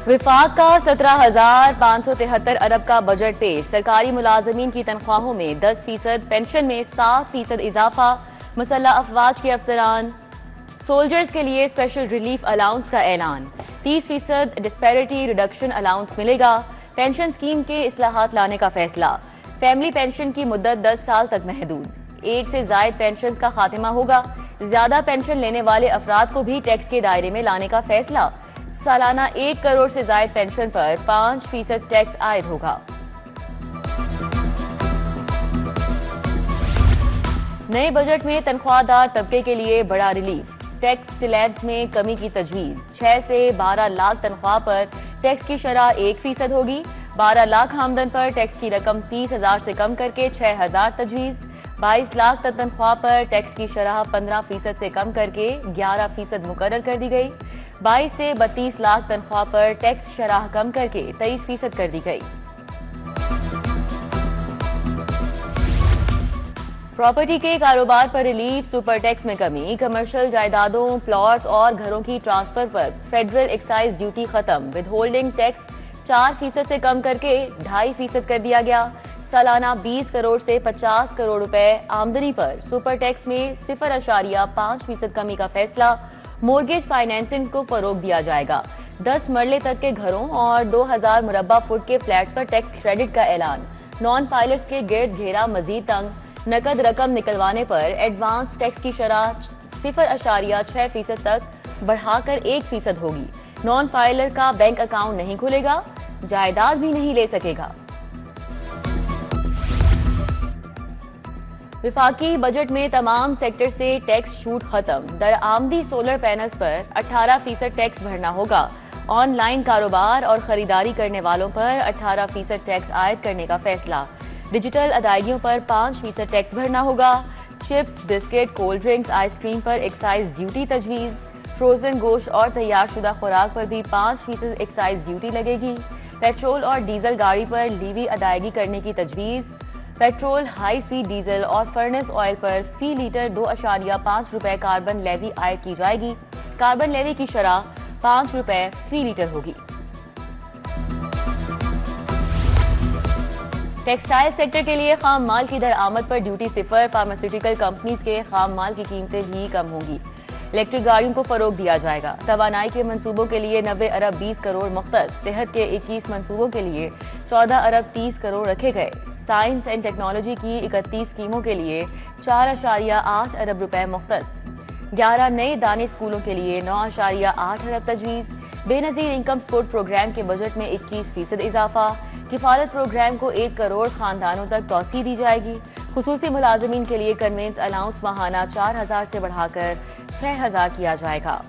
विफाक का 17,573 अरब का बजट पेश। सरकारी मुलाजमीन की तनख्वाहों में 10%, पेंशन में 7% इजाफा। मुसल्लह अफवाज के अफसरान सोल्जर्स के लिए स्पेशल रिलीफ अलाउंस का ऐलान। 30% डिस्पैरिटी रिडक्शन अलाउंस मिलेगा। पेंशन स्कीम के इस्लाहात लाने का फैसला। फैमिली पेंशन की मुद्दत 10 साल तक महदूद। एक से जायद पेंशन का खात्मा होगा। ज्यादा पेंशन लेने वाले अफराद को भी टैक्स के दायरे में लाने का फैसला। सालाना 1 करोड़ से जायद पेंशन पर 5% टैक्स आयद होगा। नए बजट में तनख्वाहदार तबके के लिए बड़ा रिलीफ। टैक्स स्लैब्स में कमी की तजवीज। 6 से 12 लाख तनख्वाह पर टैक्स की शरह 1% होगी। 12 लाख आमदन पर टैक्स की रकम 30,000 से कम करके 6,000 तजवीज। 22 लाख तक तनख्वाह पर टैक्स की शरह 15% से कम करके 11% मुकर्रर कर दी गई। 22 से 32 लाख तनख्वाह पर टैक्स शरह कम करके 23% कर दी गई। प्रॉपर्टी के कारोबार पर रिलीफ। सुपर टैक्स में कमी। कमर्शियल जायदादों, प्लॉट्स और घरों की ट्रांसफर पर फेडरल एक्साइज ड्यूटी खत्म। विदहोल्डिंग टैक्स 4% से कम करके 2.5% कर दिया गया। सालाना 20 करोड़ से 50 करोड़ रुपए आमदनी पर सुपर टैक्स में 0.5% कमी का फैसला। मोर्गेज फाइनेंसिंग को फरोग दिया जाएगा। 10 मरले तक के घरों और 2000 मुरब्बा फुट के फ्लैट्स पर टैक्स क्रेडिट का ऐलान। नॉन फाइलर्स के गिर्द घेरा मजीद तंग। नकद रकम निकलवाने पर एडवांस टैक्स की शरह 0.6% तक बढ़ाकर 1% होगी। नॉन फाइलर का बैंक अकाउंट नहीं खुलेगा, जायदाद भी नहीं ले सकेगा। विफाकी बजट में तमाम सेक्टर से टैक्स छूट खत्म। दरआमदी सोलर पैनल्स पर 18% टैक्स भरना होगा। ऑनलाइन कारोबार और खरीदारी करने वालों पर 18% टैक्स आयद करने का फैसला। डिजिटल अदायगियों पर 5% टैक्स भरना होगा। Chips, biscuit, cold drinks, ice cream पर एक्साइज ड्यूटी तजवीज़। फ्रोजन गोश्त और तैयार शुदा खुराक पर भी 5% एक्साइज ड्यूटी लगेगी। पेट्रोल और डीजल गाड़ी पर लीवी अदायगी करने की तजवीज़। पेट्रोल, हाई स्पीड डीजल और फर्नेस ऑयल पर फी लीटर 2.5 रुपए कार्बन लेवी आयद की जाएगी। कार्बन लेवी की शरह 5 रुपए फी लीटर होगी। टेक्सटाइल सेक्टर के लिए खाम माल की दरआमद पर ड्यूटी 0। फार्मास्यूटिकल कंपनीज के खाम माल की कीमतें भी कम होंगी। इलेक्ट्रिक गाड़ियों को फरोग दिया जाएगा। तवानाई के मंसूबों के लिए 90 अरब 20 करोड़ मुख्तस। सेहत के 21 मंसूबों के लिए 14 अरब 30 करोड़ रखे गए। साइंस एंड टेक्नोलॉजी की 31 स्कीमों के लिए 4.8 अरब रुपए मुख्तस। 11 नए दानिश स्कूलों के लिए 9.8 अरब तजवीज़। बेनज़ीर इनकम सपोर्ट प्रोग्राम के बजट में 21% इजाफा। किफालत प्रोग्राम को 1 करोड़ खानदानों तक तौसी दी जाएगी। खुसूसी मुलाजमीन के लिए कन्वेंस अलाउंस माहाना 4,000 से बढ़ाकर 6,000 किया जाएगा।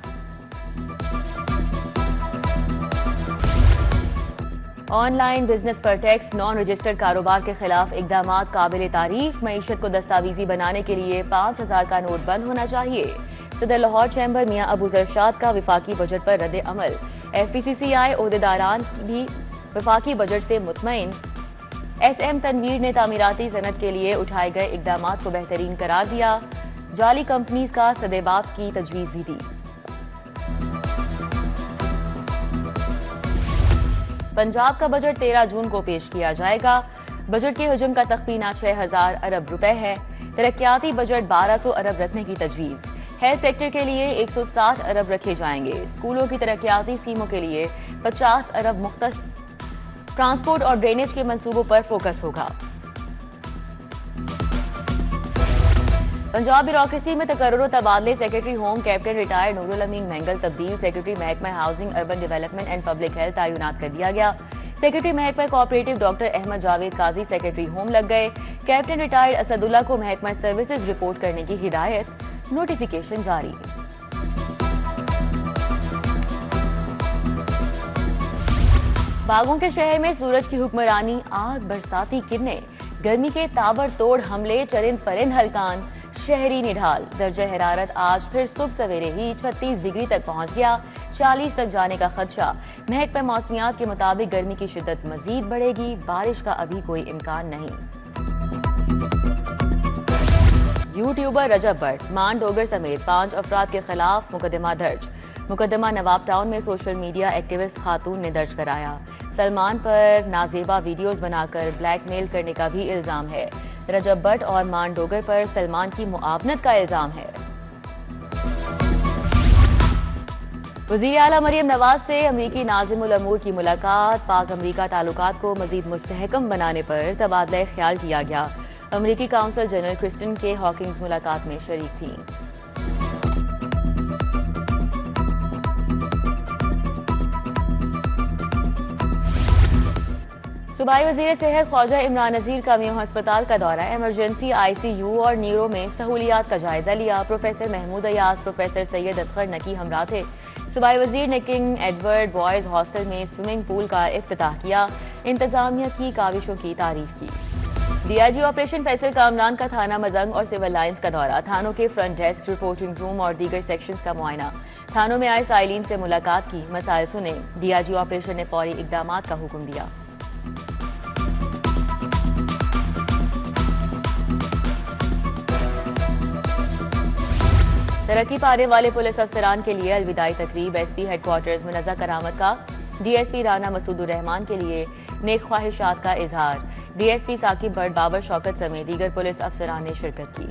ऑनलाइन बिजनेस पर टैक्स। नॉन रजिस्टर्ड कारोबार के खिलाफ इकदाम काबिल तारीफ। मईशत को दस्तावेजी बनाने के लिए 5,000 का नोट बंद होना चाहिए। सदर लाहौर चैम्बर मियां अबू जरशाद का विफाकी बजट पर रद्द अमल। FPCCI ओहदेदारान भी विफाकी बजट से मुतमईन। SM तनवीर ने तामीराती सनत के लिए उठाए गए इकदामात को बेहतरीन करार दिया। जाली कंपनीज का सदेबाप की तजवीज़ भी दी। पंजाब का बजट 13 जून को पेश किया जाएगा। बजट के हजम का तखमीना 6,000 अरब रुपए है। तरक्याती बजट 1,200 अरब रखने की तजवीज़। हेल्थ सेक्टर के लिए 160 अरब रखे जाएंगे। स्कूलों की तरक्याती स्कीमों के लिए 50 अरब मुख्तस। ट्रांसपोर्ट और ड्रेनेज के मंसूबों पर फोकस होगा। पंजाब ब्यूरोक्रेसी में तकर्रुर तबादले। Secretary home captain retired Noorul Amin Mahangal तब्दील। सेक्रेटरी महकमा housing, urban development and public health तैनात कर दिया गया। सेक्रेटरी महकमा cooperative doctor Ahmad Javed Qazi secretary home लग गए। कैप्टन रिटायर्ड असदुल्ला को महकमा सर्विसेज रिपोर्ट करने की हिदायत। नोटिफिकेशन जारी। बागों के शहर में सूरज की हुक्मरानी। आग बरसाती किरणें। गर्मी के ताबड़तोड़ हमले। चरिंद परिंद हलकान। शहरी निढाल। दर्जा हरारत आज फिर सुबह सवेरे ही 36 डिग्री तक पहुंच गया। 40 तक जाने का खदशा। महकमा मौसमियात के मुताबिक गर्मी की शिद्दत मजीद बढ़ेगी। बारिश का अभी कोई इम्कान नहीं। यूट्यूबर रजब भट्ट, मान डोगर समेत 5 अफराद के खिलाफ मुकदमा दर्ज। मुकदमा नवाब टाउन में सोशल मीडिया एक्टिविस्ट खातून ने दर्ज कराया। सलमान पर नाजेबा वीडियोस बनाकर ब्लैकमेल करने का भी इल्जाम है। रजब भट्ट और मान डोगर पर सलमान की मुआवनत का इल्जाम है। वज़ीर आला मरियम नवाज से अमरीकी नाज़िमुल अमूर की मुलाकात। पाक अमरीका ताल्लुकात को मजीद मुस्तहकम बनाने पर तबादला ख्याल किया गया। अमरीकी काउंसल जनरल क्रिस्टन के हॉकिंस मुलाकात में शरीक थीं। सूबाई वज़ीर सेहत ख्वाजा इमरान नज़ीर का मियां अस्पताल का दौरा। इमरजेंसी ICU और नीरो में सहूलियात का जायजा लिया। प्रोफेसर महमूद अयाज, प्रोफेसर सैयद असगर नकी हमरा थे। सूबाई वज़ीर ने किंग एडवर्ड बॉयज़ हॉस्टल में स्विमिंग पूल का इफ्तिताह किया। इंतजामिया की काविशों की तारीफ की। DIG ऑपरेशन फैसल कामरान का थाना मजंग और सिविल लाइन्स का दौरा। थानों के फ्रंट डेस्क, रिपोर्टिंग रूम और दीगर सेक्शंस का मुआयना। थानों में आए साइलिन से मुलाकात की, मसाइल सुने। DIG ऑपरेशन ने फौरी इकदामात का हुक्म दिया। तरक्की पाने वाले पुलिस अफसरान के लिए अलविदाई तकरीब। SP हेडक्वार्टर्स में नज़ा करामत का। DSP राना मसूदुर रहमान के लिए नेक ख्वाहिशात का इजहार। DSP साकिब भट्ट, बाबर शौकत समेत दीगर पुलिस अफसरान ने शिरकत की।